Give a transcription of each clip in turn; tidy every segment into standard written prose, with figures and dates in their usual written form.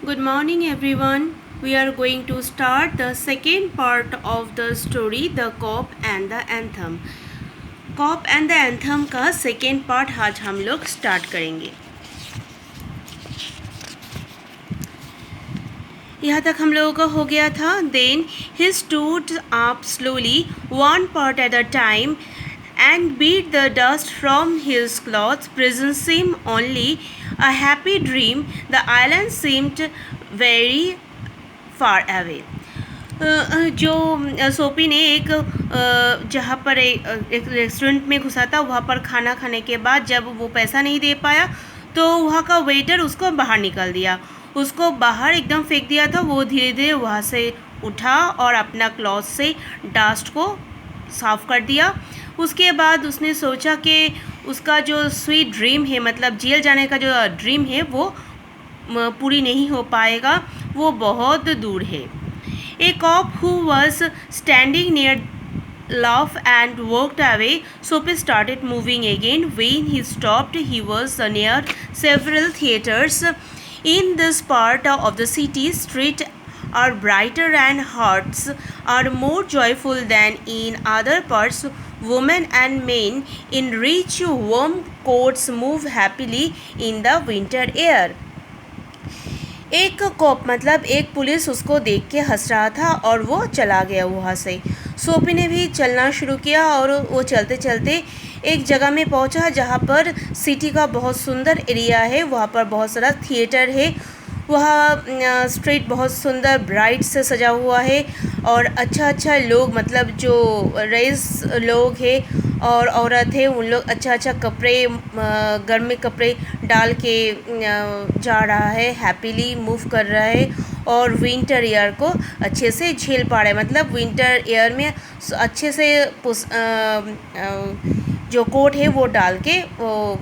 Good morning, everyone. We are going to start the second part of the story, The Cop and the Anthem. Cop and the Anthem का second part आज हम लोग start करेंगे. यहाँ तक हम लोगों का हो गया था. Then he stood up slowly, one part at a time, and beat the dust from his clothes. Prison seemed only a happy dream. The island seemed very far away. जो सोपी ने एक जहाँ पर एक रेस्टोरेंट में घुसा था, वहाँ पर खाना खाने के बाद जब वो पैसा नहीं दे पाया तो वहाँ का वेटर उसको बाहर निकाल दिया, उसको बाहर एकदम फेंक दिया था. वो धीरे धीरे वहाँ से उठा और अपना क्लॉथ से डस्ट को साफ़ कर दिया. उसके बाद उसने सोचा कि उसका जो स्वीट ड्रीम है, मतलब जेल जाने का जो ड्रीम है, वो पूरी नहीं हो पाएगा, वो बहुत दूर है. A cop who was standing near laughed and walked away. Soapy started moving again. When he stopped, he was near several theaters. In this part of the city, streets are brighter and hearts are more joyful than in other parts. Women and men in rich warm coats move happily in the winter air. एक corp मतलब एक police उसको देख के हंस रहा था और वो चला गया वहाँ से. सोपी ने भी चलना शुरू किया और वो चलते चलते एक जगह में पहुँचा जहाँ पर सिटी का बहुत सुंदर एरिया है. वहाँ पर बहुत सारा थिएटर है. वहाँ स्ट्रीट बहुत सुंदर ब्राइट से सजा हुआ है और अच्छा लोग, मतलब जो रईस लोग हैं और औरत है, उन लोग अच्छा कपड़े, गर्म कपड़े डाल के जा रहा है, हैप्पीली मूव कर रहा है और विंटर एयर को अच्छे से झेल पा रहा है. मतलब विंटर एयर में अच्छे से जो कोट है वो डाल के वो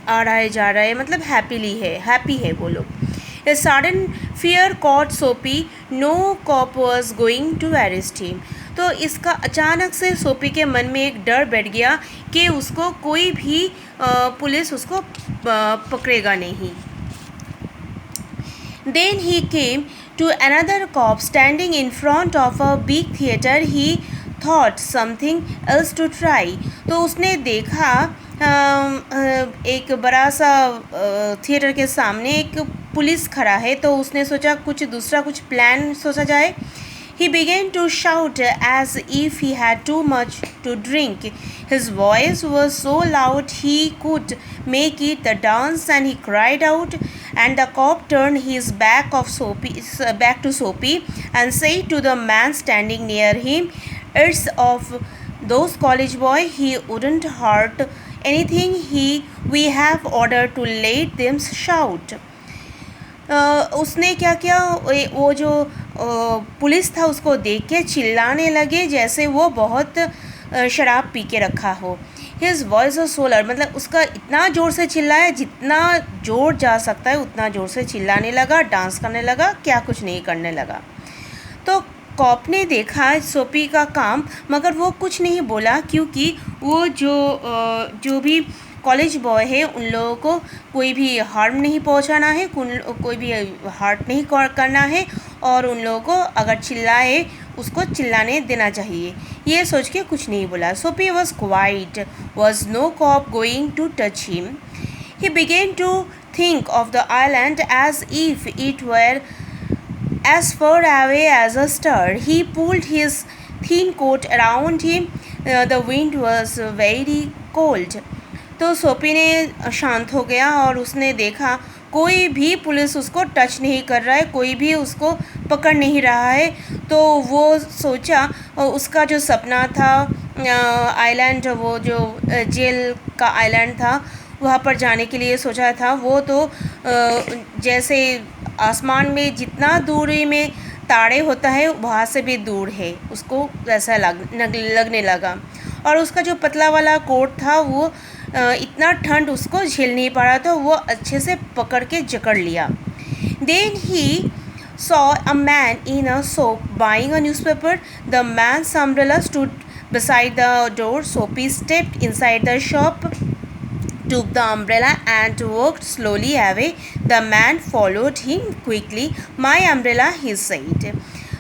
आ रहा है, जा रहा है, मतलब हैप्पी है वो लोग. A sudden fear caught Soapy. No cop was going to arrest him. तो इसका अचानक से सोपी के मन में एक डर बैठ गया कि उसको कोई भी पुलिस उसको पकड़ेगा नहीं. Then he came to another cop standing in front of a big theater. He thought something else to try. तो उसने देखा एक बड़ा सा थिएटर के सामने एक पुलिस खड़ा है, तो उसने सोचा कुछ दूसरा कुछ प्लान सोचा जाए. He began to shout as if he had too much to drink. His voice was so loud he could make it the dance, and he cried out, and the cop turned his back to Soapy and said to the man standing near him, "It's of those college boy. He wouldn't hurt anything. We have ordered to let them shout." उसने क्या किया, वो जो police था उसको देख के चिल्लाने लगे जैसे वो बहुत शराब पी के रखा हो. His voice was so loud, मतलब उसका इतना ज़ोर से चिल्लाया, जितना ज़ोर जा सकता है उतना ज़ोर से चिल्लाने लगा, डांस करने लगा, क्या कुछ नहीं करने लगा. तो कॉप ने देखा सोपी का काम, मगर वो कुछ नहीं बोला, क्योंकि वो जो भी कॉलेज बॉय है उन लोगों को कोई भी हार्म नहीं पहुंचाना है, कोई भी हर्ट नहीं करना है, और उन लोगों को अगर चिल्लाए उसको चिल्लाने देना चाहिए. ये सोच के कुछ नहीं बोला. Soapy was quiet. Was no cop going to touch him. He began to think of the island as if it were as far away as a star. He pulled his thin coat around him. The wind was very cold. तो सोपी ने शांत हो गया और उसने देखा कोई भी पुलिस उसको टच नहीं कर रहा है, कोई भी उसको पकड़ नहीं रहा है. तो वो सोचा, उसका जो सपना था आइलैंड, वो जो जेल का आइलैंड था, वहाँ पर जाने के लिए सोचा था, वो तो जैसे आसमान में जितना दूरी में तारे होता है वहाँ से भी दूर है, उसको वैसा लगने लगा. और उसका जो पतला वाला कोट था वो इतना ठंड उसको झेल नहीं पा रहा था, वो अच्छे से पकड़ के जकड़ लिया. Then he saw a man in a shop buying a newspaper. The man's umbrella stood beside the door. Soapy stepped inside the shop took the umbrella and walked slowly away. The man followed him quickly. My umbrella, he said.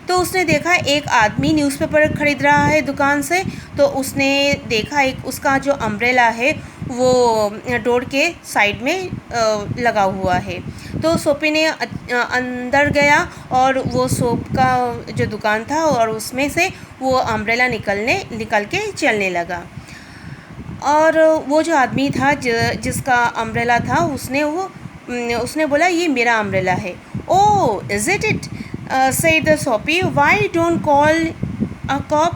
तो उसने देखा एक आदमी newspaper ख़रीद रहा है दुकान से, तो उसने देखा एक उसका जो अम्ब्रेला है वो डोर के साइड में लगा हुआ है। तो सोपी ने अंदर गया और वो सोप का जो दुकान था और उसमें से वो अम्ब्रेला निकल के चलने लगा। और वो जो आदमी था जिसका अम्ब्रेला था उसने बोला ये मेरा अम्ब्रेला है। Oh is it said the soapy, why don't call a cop?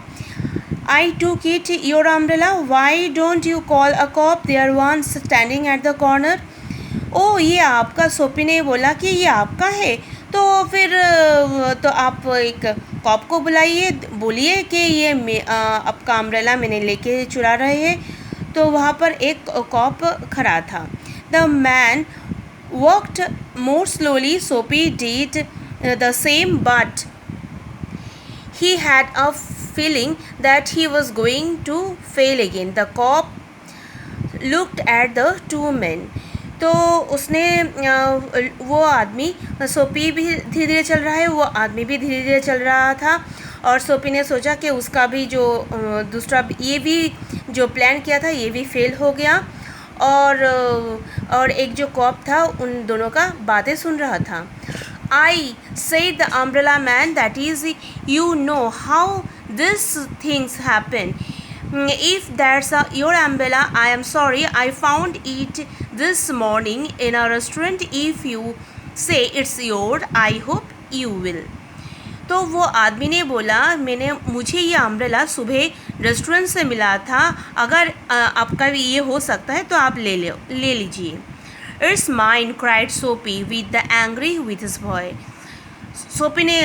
I took it your umbrella. Why don't you call a cop? There one standing at the corner. ओ ये आपका, सोपी ने बोला कि ये आपका है, तो फिर तो आप एक कॉप को बुलाइए, बोलिए कि ये आपका अम्ब्रेला मैंने लेके चुरा रहे हैं। तो वहाँ पर एक कॉप खड़ा था। The man walked more slowly. सोपी did the same, but he had a feeling that he was going to fail again. The cop looked at the two men. तो उसने वो आदमी, सोपी भी धीरे धीरे चल रहा है, वो आदमी भी धीरे धीरे चल रहा था, और सोपी ने सोचा कि उसका भी जो दूसरा ये भी जो प्लान किया था ये भी फेल हो गया। और एक जो कॉप था उन दोनों का बातें सुन रहा था। I, said the umbrella man, that is, you know how these things happen. If that's your umbrella, I am sorry, I found it this morning in a restaurant. If you say it's yours, I hope you will. तो वो आदमी ने बोला मुझे ये umbrella सुबह restaurant से मिला था, अगर आपका भी ये हो सकता है तो आप ले लीजिए। It's mine, cried Soapy with the angry with his boy. सोपी ने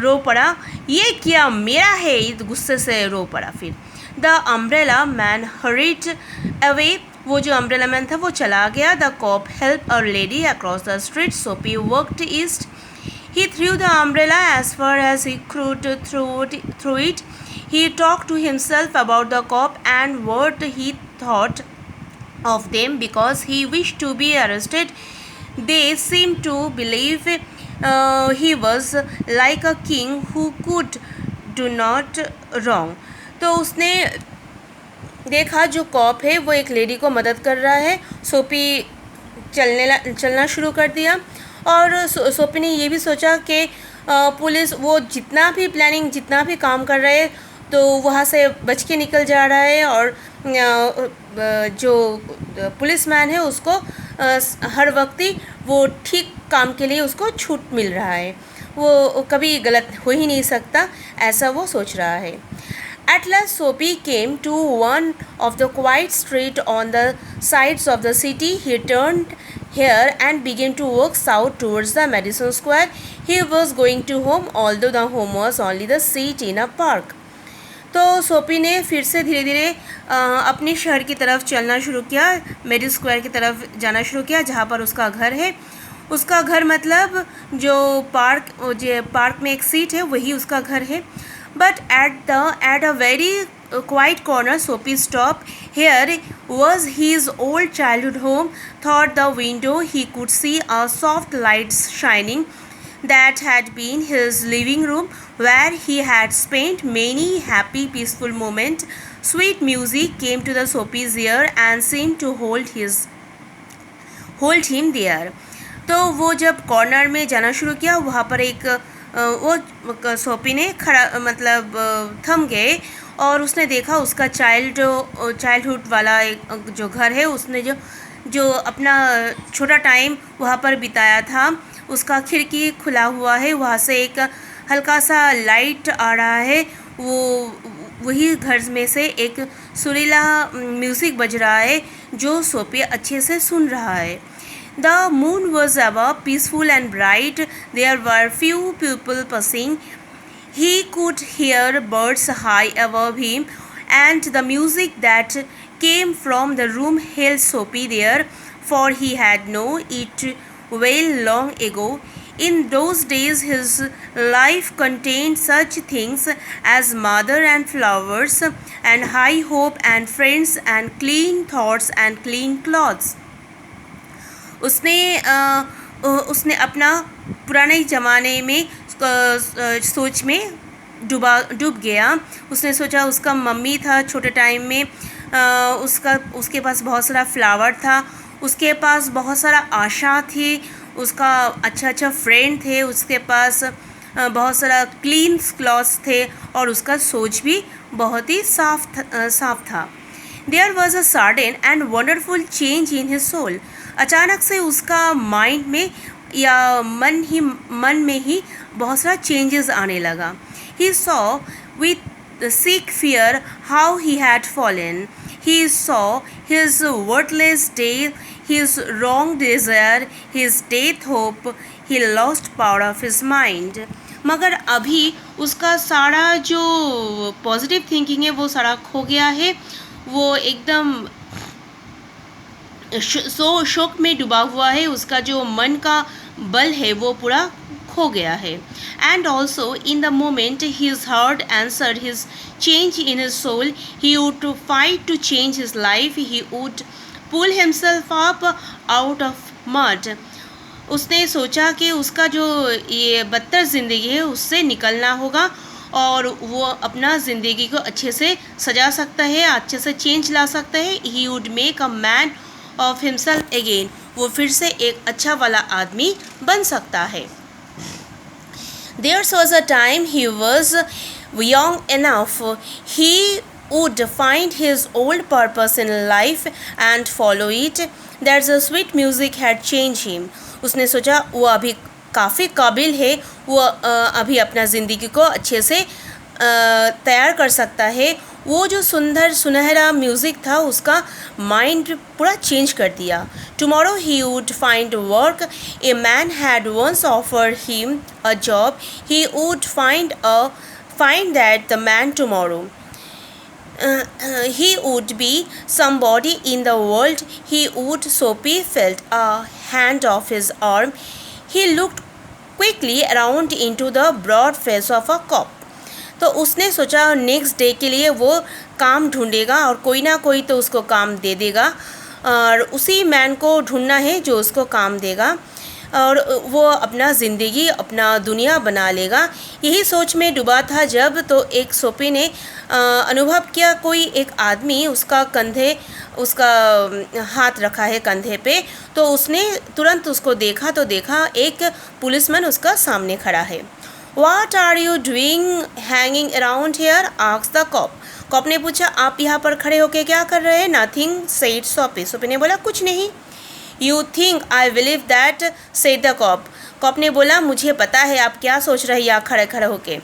रो पड़ा, ये क्या मेरा है, गुस्से से रो पड़ा। फिर the umbrella man hurried away. वो जो अम्ब्रेला मैन था वो चला गया। The cop help a lady across the street. Soapy worked east. He threw the umbrella as far as he could through it. He talked to himself about the cop and what he thought of them because he wished to be arrested. They seemed to believe he was like a king who could do not wrong. तो उसने देखा जो corp है वो एक lady को मदद कर रहा है। सोपी चलना शुरू कर दिया, और सोपी ने ये भी सोचा कि पुलिस वो जितना भी काम कर रहे हैं तो वहाँ से बच के निकल जा रहा है, और जो पुलिसमैन है उसको हर वक्त ही वो ठीक काम के लिए उसको छूट मिल रहा है, वो कभी गलत हो ही नहीं सकता, ऐसा वो सोच रहा है। At last Soapy came to one of the quiet streets on the sides of the city. He turned here and began to walk south towards the Madison Square. He was going to home, although the home was only the seat in a park. तो सोपी ने फिर से धीरे धीरे अपने शहर की तरफ चलना शुरू किया, मेडी स्क्वायर की तरफ जाना शुरू किया जहाँ पर उसका घर है। उसका घर मतलब जो पार्क में एक सीट है वही उसका घर है। But at a very quiet corner, Soapy stopped. Here was his old childhood home. Through the window he could see a soft light shining. That had been his living room, where he had spent many happy, peaceful moments. Sweet music came to the Soapy's ear and seemed to hold him there. तो वो जब corner में जाना शुरू किया वहाँ पर एक वो सोपी ने थम गए, और उसने देखा उसका चाइल्डहुड वाला एक जो घर है, उसने जो अपना छोटा टाइम वहाँ पर बिताया था, उसका खिड़की खुला हुआ है, वहाँ से एक हल्का सा लाइट आ रहा है, वही घर में से एक सुरीला म्यूज़िक बज रहा है जो सोपी अच्छे से सुन रहा है। The moon was above, peaceful and bright. There were few people passing. He could hear birds high above him, and the music that came from the room held Soapy there, for he had known it well long ago. In those days his life contained such things as mother and flowers and high hope and friends and clean thoughts and clean clothes. उसने अपना पुराने ज़माने में सोच में डूब गया. उसने सोचा उसका मम्मी था छोटे टाइम में, उसके पास बहुत सारा फ्लावर था, उसके पास बहुत सारा आशा थी, उसका अच्छा फ्रेंड थे, उसके पास बहुत सारा क्लीन क्लॉथ्स थे और उसका सोच भी बहुत ही साफ था. There was a sudden and wonderful change in his soul. अचानक से उसका माइंड में या मन में ही बहुत सारा चेंजेस आने लगा. He saw with sick fear how he had fallen. He saw his worthless day, his wrong desire, his death hope. He lost power of his mind. मगर अभी उसका सारा जो पॉजिटिव थिंकिंग है वो सारा खो गया है. वो एकदम शोक में डूबा हुआ है. उसका जो मन का बल है वो पूरा खो गया है. And also in the moment his heart answered his change in his soul. He would to fight to change his life. He would pull himself up out of mud. उसने सोचा कि उसका जो ये बदतर ज़िंदगी है उससे निकलना होगा और वो अपना ज़िंदगी को अच्छे से सजा सकता है, अच्छे से चेंज ला सकता है. He would make a man of himself again. वो फिर से एक अच्छा वाला आदमी बन सकता है. There was a time he was young enough. He would find his old purpose in life and follow it. That's the sweet music had changed him. उसने सोचा वो अभी काफ़ी काबिल है, वो अभी अपना ज़िंदगी को अच्छे से तैयार कर सकता है. वो जो सुंदर सुनहरा म्यूज़िक था उसका माइंड पूरा चेंज कर दिया. Tomorrow he would find work. A man had once offered him a job. He would find that the man tomorrow. He would be somebody in the world. He would. Soapy felt a hand off his arm. He looked quickly around into the broad face of a cop. तो उसने सोचा next day के लिए वो काम ढूंढेगा और कोई ना कोई तो उसको काम दे देगा और उसी मैन को ढूंढना है जो उसको काम देगा और वो अपना ज़िंदगी अपना दुनिया बना लेगा. यही सोच में डूबा था जब तो एक सोपी ने अनुभव किया कोई एक आदमी उसका हाथ रखा है कंधे पे. तो उसने तुरंत उसको देखा तो देखा एक पुलिसमैन उसका सामने खड़ा है. What are you doing hanging around here? asked the cop. Cop ने पूछा आप यहाँ पर खड़े होके क्या कर रहे हैं? Nothing, said सोपी. सोपी ने बोला कुछ नहीं. You think I believe that, said the cop. Cop ने बोला मुझे पता है आप क्या सोच रहे हैं यहाँ खड़े खड़े होके.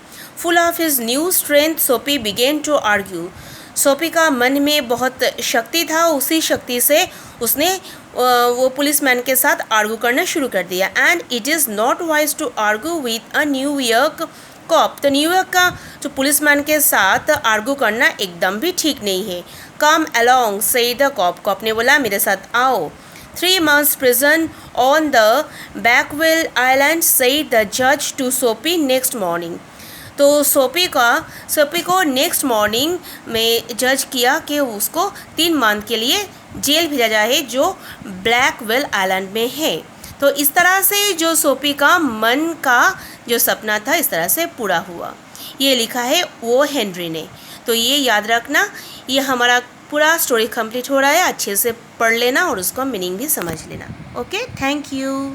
Full of his new strength, सोपी began to argue. सोपी का मन में बहुत शक्ति था. उसी शक्ति से उसने वो पुलिसमैन के साथ आर्गू करना शुरू कर दिया. And it is not wise to argue with a New York cop. तो न्यूयॉर्क का जो पुलिसमैन के साथ आर्गू करना एकदम भी ठीक नहीं है. Come along, said the cop. Cop ने बोला मेरे साथ आओ. 3 months prison on the Backwell Island, said the judge to Soapy next morning. तो सोपी को नेक्स्ट मॉर्निंग में जज किया कि उसको 3 मंथ के लिए जेल भेजा जाए जो ब्लैकवेल आइलैंड में है. तो इस तरह से जो सोपी का मन का जो सपना था इस तरह से पूरा हुआ. ये लिखा है वो हेनरी ने. तो ये याद रखना, ये हमारा पूरा स्टोरी कंप्लीट हो रहा है. अच्छे से पढ़ लेना और उसका मीनिंग भी समझ लेना. Okay, thank you.